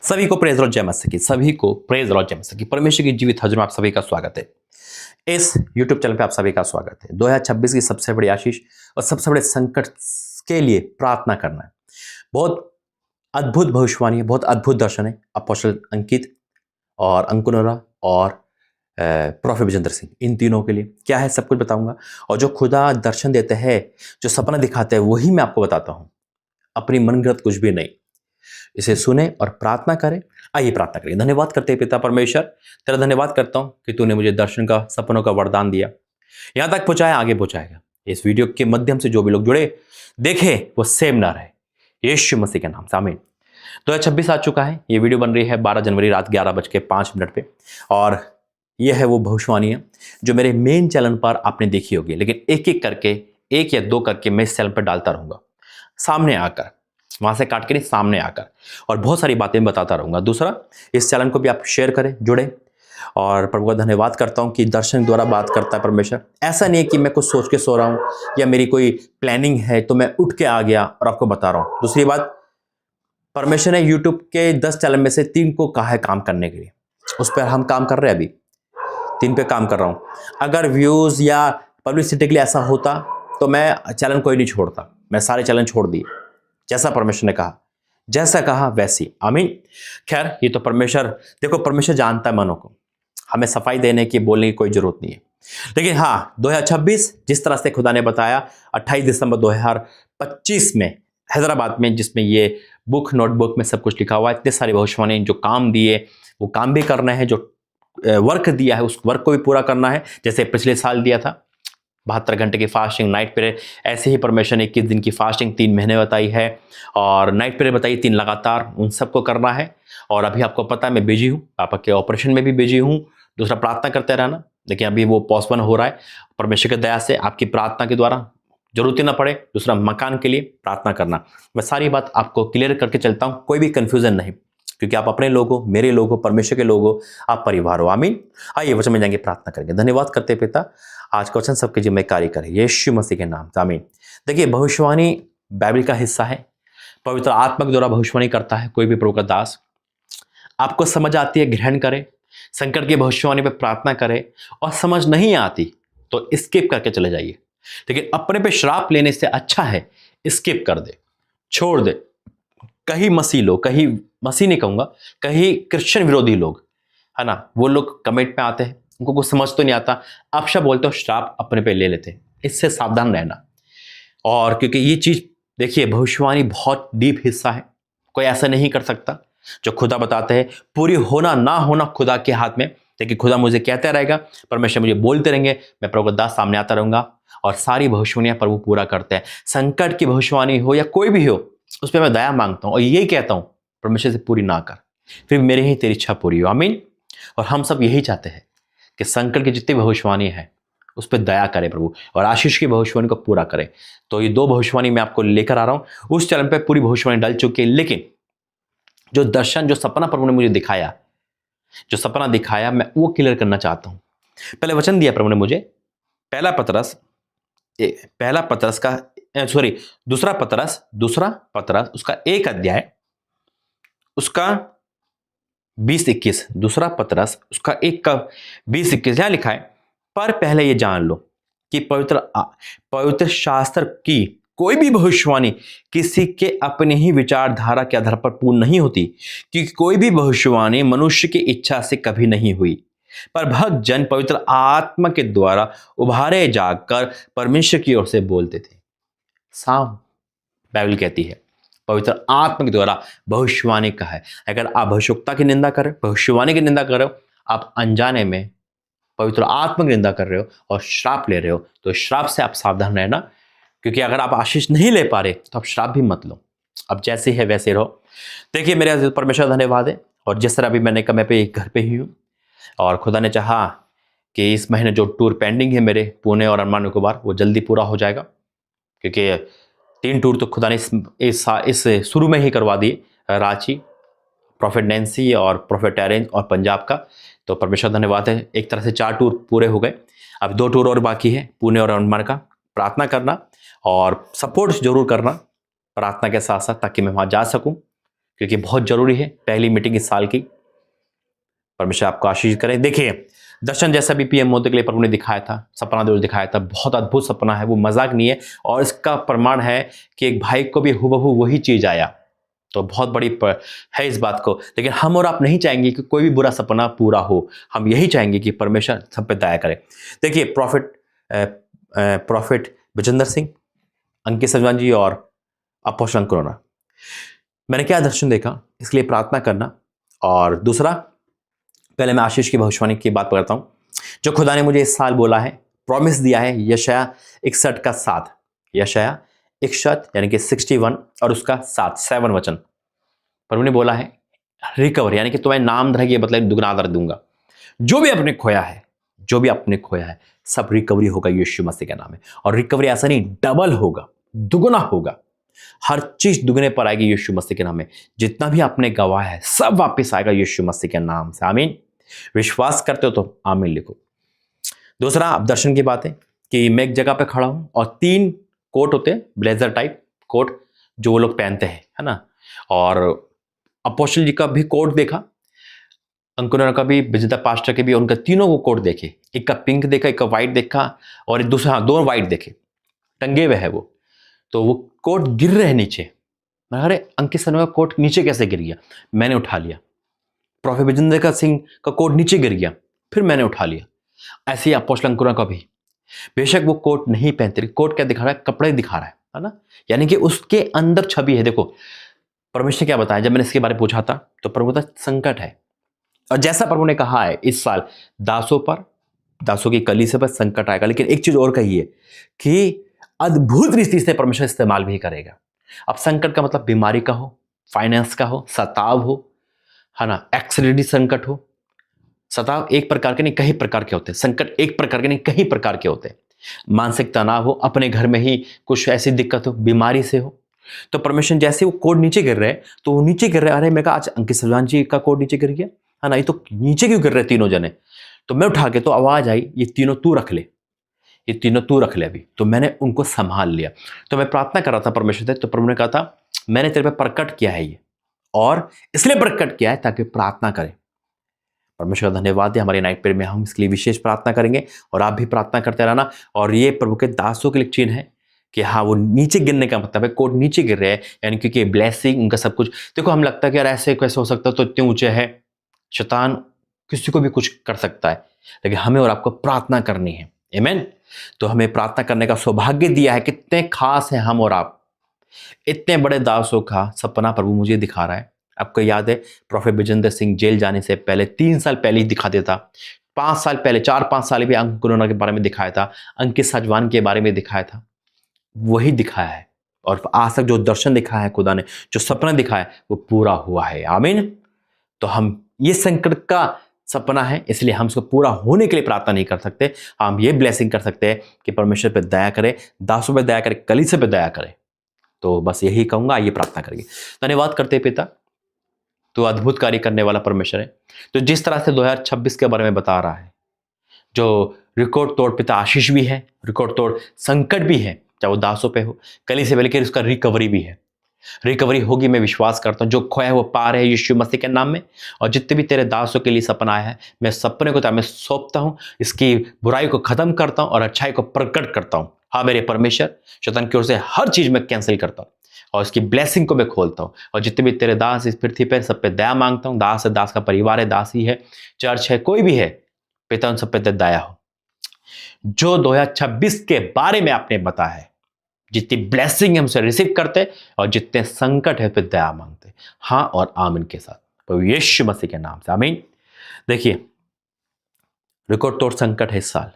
सभी को praise Lord जय मसीह की, सभी को प्रेज लॉर्ड जय मसीह की। परमेश्वर की जीवित हजर में आप सभी का स्वागत है। इस YouTube चैनल पे आप सभी का स्वागत है। 2026 की सबसे बड़ी आशीष और सबसे बड़े संकट के लिए प्रार्थना करना है। बहुत अद्भुत भविष्यवाणी है, बहुत अद्भुत दर्शन है। अपोस्टल अंकित और अंकुनोरा और प्रोफेट विजेंद्र सिंह, इन तीनों के लिए क्या है सब कुछ बताऊंगा। और जो खुदा दर्शन देते हैं, जो सपना दिखाते हैं, वही मैं आपको बताता हूँ। अपनी मनगढ़ंत कुछ भी नहीं। इसे सुने और प्रार्थना करें। आइए प्रार्थना करें। धन्यवाद करते हैं पिता परमेश्वर, तेरा धन्यवाद करता हूं कि तूने मुझे दर्शन का, सपनों का वरदान दिया, यहां तक पहुंचाया, आगे पहुंचाएगा। इस वीडियो के माध्यम से जो भी लोग जुड़े देखे वो सेम ना रहे, यीशु मसीह के नाम से आमीन। 2026 आ चुका है। ये वीडियो बन रही है 12 जनवरी रात 11:05 पे, और यह है वो भविष्यवाणी है जो मेरे मेन चैनल पर आपने देखी होगी, लेकिन एक एक करके, एक या दो करके मैं इस चैनल पर डालता रहूंगा, सामने आकर, वहां से काट के नहीं, सामने आकर, और बहुत सारी बातें बताता रहूंगा। दूसरा, इस चैनल को भी आप शेयर करें, जुड़े। और प्रभु का धन्यवाद करता हूं कि दर्शन द्वारा बात करता है परमेश्वर। ऐसा नहीं है कि मैं कुछ सोच के सो रहा हूं या मेरी कोई प्लानिंग है तो मैं उठ के आ गया और आपको बता रहा हूं। दूसरी बात, परमेश्वर ने यूट्यूब के 10 चैनल में से 3 को कहा है काम करने के लिए, उस पर हम काम कर रहे हैं। अभी 3 पे काम कर रहा हूं। अगर व्यूज या पब्लिसिटी के लिए ऐसा होता तो मैं चैनल कोई नहीं छोड़ता, मैं सारे चैनल छोड़ दिए। जैसा परमेश्वर ने कहा, जैसा कहा वैसी, आमीन। खैर, ये तो परमेश्वर, देखो परमेश्वर जानता है मनों को, हमें सफाई देने की, बोलने की कोई जरूरत नहीं है। लेकिन हाँ, 2026 जिस तरह से खुदा ने बताया, 28 दिसंबर 2025 में हैदराबाद में, जिसमें ये बुक नोटबुक में सब कुछ लिखा हुआ है, इतने सारे भविष्यवाणी जो काम दिए वो काम भी करना है, जो वर्क दिया है उस वर्क को भी पूरा करना है। जैसे पिछले साल दिया था 72 घंटे की फास्टिंग, नाइट पीरियड, ऐसे ही परमेश्वर ने 21 दिन की फास्टिंग 3 महीने बताई है, और नाइट पीरियड बताई 3 लगातार, उन सबको करना है। और अभी आपको पता है मैं बिजी हूँ, पापा के ऑपरेशन में भी बिजी हूँ। दूसरा, प्रार्थना करते रहना, लेकिन अभी वो पोस्टपोन हो रहा है। परमेश्वर की दया से आपकी प्रार्थना के द्वारा जरूरत ही ना पड़े। दूसरा, मकान के लिए प्रार्थना करना। मैं सारी बात आपको क्लियर करके चलता हूँ, कोई भी कंफ्यूजन नहीं, क्योंकि आप अपने लोग हो, मेरे लोग हो, परमेश्वर के लोग हो, आप परिवार हो, आमीन। आइए वचन में जाएंगे, प्रार्थना करेंगे। धन्यवाद करते पिता, आज का वचन सबके जिम्मे कार्य करे, यीशु मसीह के नाम, आमीन। देखिए, भविष्यवाणी बाइबल का हिस्सा है। पवित्र आत्मा के द्वारा भविष्यवाणी करता है कोई भी प्रभु का दास। आपको समझ आती है, ग्रहण करे, संकट की भविष्यवाणी पे प्रार्थना करे, और समझ नहीं आती तो स्किप करके चले जाइए। लेकिन अपने पे श्राप लेने से अच्छा है स्किप कर दे, छोड़ दे। कहीं मसीह लोग, कहीं मसीह नहीं कहूंगा, कहीं क्रिश्चियन विरोधी लोग, है ना, वो लोग कमेंट में आते हैं, उनको कुछ समझ तो नहीं आता, आपशा बोलते हो, श्राप अपने पे ले लेते हैं। इससे सावधान रहना। और क्योंकि ये चीज, देखिए, भविष्यवाणी बहुत डीप हिस्सा है, कोई ऐसा नहीं कर सकता। जो खुदा बताते हैं, पूरी होना ना होना खुदा के हाथ में। लेकिन खुदा मुझे कहता रहेगा, परमेश्वर मुझे बोलते रहेंगे, मैं प्रभु का दास सामने आता रहूंगा, और सारी भविष्यवाणियां प्रभु पूरा करते हैं। संकट की भविष्यवाणी हो या कोई भी हो, उस पर मैं दया मांगता हूं और यही कहता हूं, परमेश्वर से पूरी ना कर, फिर मेरे ही तेरी इच्छा पूरी हो, आमीन। और हम सब यही चाहते हैं कि संकट की जितनी भविष्यवाणी है उस पर दया करे प्रभु, और आशीष की भविष्यवाणी को पूरा करे। तो ये 2 भविष्यवाणी मैं आपको लेकर आ रहा हूं। उस चैनल पे पूरी भविष्यवाणी डल चुकी है, लेकिन जो दर्शन, जो सपना प्रभु ने मुझे दिखाया, जो सपना दिखाया, मैं वो क्लियर करना चाहता हूं। पहले वचन दिया प्रभु ने मुझे, दूसरा पतरस उसका 1 अध्याय, उसका 20-21, दूसरा पतरस उसका 1 का 20-21 यहां लिखा है, पर पहले ये जान लो कि पवित्र शास्त्र की कोई भी भविष्यवाणी किसी के अपने ही विचारधारा के आधार पर पूर्ण नहीं होती, क्योंकि कोई भी भविष्यवाणी मनुष्य की इच्छा से कभी नहीं हुई, पर भक्त जन पवित्र आत्मा के द्वारा उभारे जाकर परमेश्वर की ओर से बोलते थे। साफ बाइबल कहती है, पवित्र आत्मा के द्वारा भविष्यवाणी का है। अगर आप भविष्यवक्ता की निंदा करें, भविष्यवाणी की निंदा कर रहे हो, आप अनजाने में पवित्र आत्मा की निंदा कर रहे हो और श्राप ले रहे हो। तो श्राप से आप सावधान रहना, क्योंकि अगर आप आशीष नहीं ले पा रहे तो आप श्राप भी मत लो। अब जैसे है वैसे रहो। देखिए, मेरे परमेश्वर धन्यवाद है, और जिस तरह अभी मैंने कहा, मैं पे घर पे ही हूँ, और खुदा ने चाहा कि इस महीने जो टूर पेंडिंग है मेरे, पुणे और अंडमान निकोबार, वो जल्दी पूरा हो जाएगा। क्योंकि 3 टूर तो खुदा ने इस शुरू में ही करवा दिए, रांची, प्रोफेट नैन्सी और प्रोफेट टैरेंज और पंजाब का। तो परमेश्वर धन्यवाद है, एक तरह से 4 टूर पूरे हो गए। अब 2 टूर और बाकी है, पुणे और अंडमान का। प्रार्थना करना और सपोर्ट जरूर करना प्रार्थना के साथ साथ, ताकि मैं वहाँ जा सकूँ, क्योंकि बहुत जरूरी है, पहली मीटिंग इस साल की। परमेश्वर आपको आशीष करें। देखिए, दर्शन जैसा भी पीएम मोदी के लिए प्रभु ने दिखाया था, सपना जो दिखाया था, बहुत अद्भुत सपना है, वो मजाक नहीं है। और इसका प्रमाण है कि एक भाई को भी हुबहू वही चीज आया, तो बहुत बड़ी है इस बात को। लेकिन हम और आप नहीं चाहेंगे कि कोई भी बुरा सपना पूरा हो, हम यही चाहेंगे कि परमेश्वर सब पे दया करे। देखिए, प्रॉफिट विजेंद्र सिंह, अंकित सजवान जी और अपोस्टल अंकुर, मैंने क्या दर्शन देखा, इसके लिए प्रार्थना करना। और दूसरा, पहले मैं आशीष की भविष्यवाणी की बात करता हूं, जो खुदा ने मुझे इस साल बोला है, प्रॉमिस दिया है, यशाया 61 का 7, यशाया 61 यानी कि 61 और उसका 7 वचन। प्रभु ने बोला है रिकवर, यानी कि तुम्हें नाम रहेगी, मतलब दुगना आदर दूंगा। जो भी आपने खोया है, जो भी आपने खोया है, सब रिकवरी होगा यीशु मसीह के नाम में। और रिकवरी ऐसा नहीं, डबल होगा, दुगना होगा, हर चीज दुगने पर आएगी यीशु मसीह के नाम में। जितना भी आपने गवाया है सब वापस आएगा यीशु मसीह के नाम से। आमीन। विश्वास करते हो तो आमीन लिखो। दूसरा, अब दर्शन की बात है कि मैं एक जगह पे खड़ा हूं और 3 कोट होते हैं, ब्लेजर टाइप कोट जो वो लोग पहनते हैं, है ना। और अपोस्टल जी का भी कोट देखा, अंकुर का भी, विजेता पास्टर के भी, उनका तीनों को कोट देखे। एक का पिंक देखा, एक का व्हाइट देखा और एक दूसरा, हाँ, 2 व्हाइट देखे, टंगे हुए है वो। तो वो कोट गिर रहे नीचे। अरे अंकित सर का कोट नीचे कैसे गिर गया? मैंने उठा लिया। प्रोफेसर विजेंद्र सिंह का कोट नीचे गिर गया, फिर मैंने उठा लिया। ऐसे ही अपोस्टल अंकुर का भी, बेशक वो कोट नहीं पहनते, कोट क्या दिखा रहा है? कपड़े दिखा रहा है ना। यानी कि उसके अंदर छवि है। देखो परमेश्वर क्या बताया, जब मैंने इसके बारे में पूछा था तो प्रभु का संकट है। और जैसा प्रभु ने कहा है, इस साल दासों की कलीसिया पर संकट आएगा। लेकिन एक चीज और कही है कि अद्भुत रीति से परमेश्वर इस्तेमाल भी करेगा। अब संकट का मतलब बीमारी का हो, फाइनेंस का हो, सताव हो, है ना, एक्सीडेंटली संकट हो। सताव एक प्रकार के नहीं, कई प्रकार के होते हैं। संकट एक प्रकार के नहीं, कई प्रकार के होते हैं। मानसिक तनाव हो, अपने घर में ही कुछ ऐसी दिक्कत हो, बीमारी से हो, तो परमेश्वर जैसे वो कोड नीचे गिर रहे हैं, तो वो नीचे गिर रहे, अरे मैं कहा आज अंकित सलवान जी का कोड नीचे गिर गया, है ना, ये तो नीचे क्यों गिर रहे तीनों जने? तो मैं उठा के, तो आवाज आई, ये तीनों तू रख ले, ये तीनों तू रख ले अभी। तो मैंने उनको संभाल लिया। तो मैं प्रार्थना कर रहा था परमेश्वर से, तो प्रभु ने कहा था मैंने तेरे पे प्रकट किया है ये, और इसलिए प्रकट किया है ताकि प्रार्थना करें। परमेश्वर का धन्यवाद है। हमारे नाइट प्रेयर में हम इसके लिए विशेष प्रार्थना करेंगे और आप भी प्रार्थना करते रहना। और ये प्रभु के दासों के लिए चिन्ह है कि हाँ, वो नीचे गिरने का मतलब है, कोट नीचे गिर रहे हैं, यानी क्योंकि ब्लेसिंग उनका सब कुछ। देखो हम लगता है कि यार ऐसे कैसे हो सकता है, तो इतने ऊंचे है, शैतान किसी को भी कुछ कर सकता है, लेकिन हमें और आपको प्रार्थना करनी है। आमीन। तो हमें प्रार्थना करने का सौभाग्य दिया है। कितने खास हैं हम और आप। इतने बड़े दासों का सपना प्रभु मुझे दिखा रहा है। आपको याद है प्रोफेसर विजेंद्र सिंह जेल जाने से पहले 3 साल पहले ही दिखा देता, 5 साल पहले, 4-5 साल भी अंकुर के बारे में दिखाया था, अंकित सजवान के बारे में दिखाया था, वही दिखाया है। और आज तक जो दर्शन दिखाया है खुदा ने, जो सपना दिखाया है, वो पूरा हुआ है। आमीन। तो हम ये संकट का सपना है, इसलिए हम उसको पूरा होने के लिए प्रार्थना नहीं कर सकते। हम ये ब्लेसिंग कर सकते हैं कि परमेश्वर पे दया करे, दासों पे दया करे, कलीसिया पे दया करे। तो बस यही कहूंगा, आइए प्रार्थना करिए। धन्यवाद करते पिता, तो अद्भुत कार्य करने वाला परमेश्वर है। तो जिस तरह से 2026 के बारे में बता रहा है, जो रिकॉर्ड तोड़ पिता आशीष भी है, रिकॉर्ड तोड़ संकट भी है, चाहे वो दासों पे हो, कलीसिया पे, लेकिन उसका रिकवरी भी है। रिकवरी होगी, मैं विश्वास करता हूं। जो खोया है वो पा रहे हैं यीशु मसीह के नाम में। और जितने भी तेरे दासों के लिए सपना आया है, मैं सपने को मैं सौंपता हूं, इसकी बुराई को खत्म करता हूं और अच्छाई को प्रकट करता हूं। हाँ मेरे परमेश्वर, शैतान की ओर से हर चीज में कैंसिल करता हूं और इसकी ब्लेसिंग को मैं खोलता हूं। और जितने भी तेरे दास इस पृथ्वी पर, सब पे दया मांगता हूं। दास है, दास का परिवार है, दास ही है, चर्च है, कोई भी है, पिता उन सब पे दया हो। जो 2026 के बारे में आपने बताया है, जितनी ब्लेसिंग है हमसे रिसीव करते और जितने संकट है फिर दया मांगते। हाँ और आमीन के साथ, प्रभु यीशु मसीह के नाम से आमीन। देखिए, रिकॉर्ड तोड़ संकट है इस साल,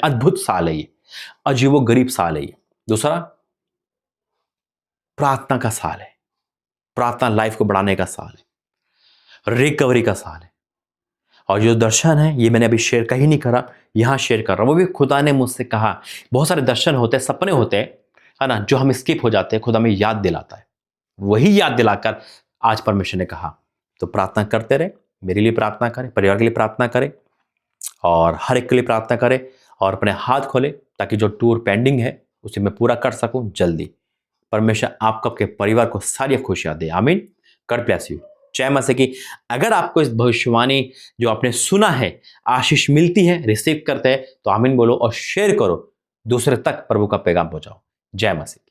अद्भुत साल है ये, अजीबो गरीब साल है ये। दूसरा, प्रार्थना का साल है, प्रार्थना लाइफ को बढ़ाने का साल है, रिकवरी का साल है। और जो दर्शन है, ये मैंने अभी शेयर कहीं नहीं करा, यहां शेयर कर रहा हूं। वो भी खुदा ने मुझसे कहा। बहुत सारे दर्शन होते हैं, सपने होते हैं, है ना, जो हम स्किप हो जाते हैं, खुदा हमें याद दिलाता है। वही याद दिलाकर आज परमेश्वर ने कहा, तो प्रार्थना करते रहे, मेरे लिए प्रार्थना करें, परिवार के लिए प्रार्थना करें और हर एक के लिए प्रार्थना करें। और अपने हाथ खोले ताकि जो टूर पेंडिंग है उसे मैं पूरा कर सकूं जल्दी। परमेश्वर आपको, आपके परिवार को सारी खुशियां दे। आमीन। God bless you. जय मसीह की। अगर आपको इस भविष्यवाणी जो आपने सुना है आशीष मिलती है, रिसीव करते हैं, तो आमीन बोलो और शेयर करो, दूसरे तक प्रभु का पैगाम पहुंचाओ। जय मसीह।